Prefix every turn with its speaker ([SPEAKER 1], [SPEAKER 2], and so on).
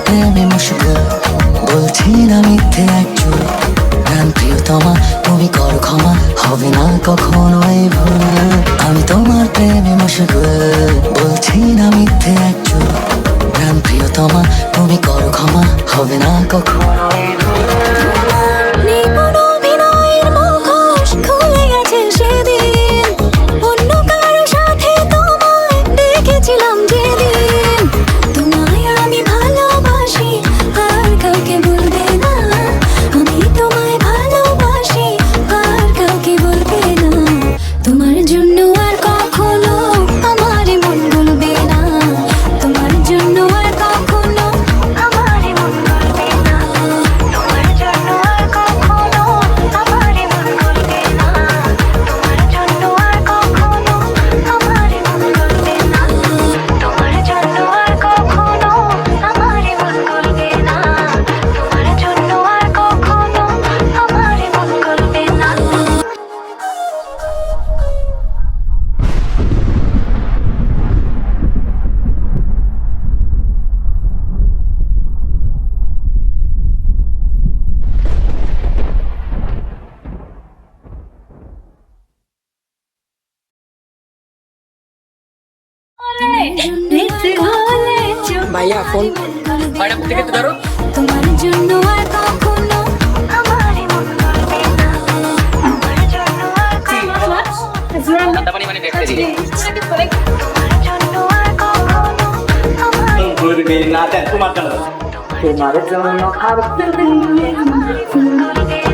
[SPEAKER 1] প্রেমে মশগুল, বলছি না মিথ্যে একচুল। প্রাণ প্রিয়তমা তুমি করো ক্ষমা, হবে না কখনো এই ভুল। আমি তোমার প্রেমে মশগুল, বলছি না মিথ্যে একচুল। প্রাণ প্রিয়তমা তুমি করো ক্ষমা, হবে না কখনো এই ভুল।
[SPEAKER 2] ভাইয়া ফোন ম্যাডাম থেকে তো ধরো।
[SPEAKER 3] তোমার জন্য আর কখনো আমারে মন করবে না, তোমার জন্য আর কখনো
[SPEAKER 2] তারপরে মানে দেখতে দিই
[SPEAKER 3] তোমার জন্য আর কখনো আমারে
[SPEAKER 4] না দেন তোমার জন্য, তোমার জন্য আর
[SPEAKER 3] মন করবে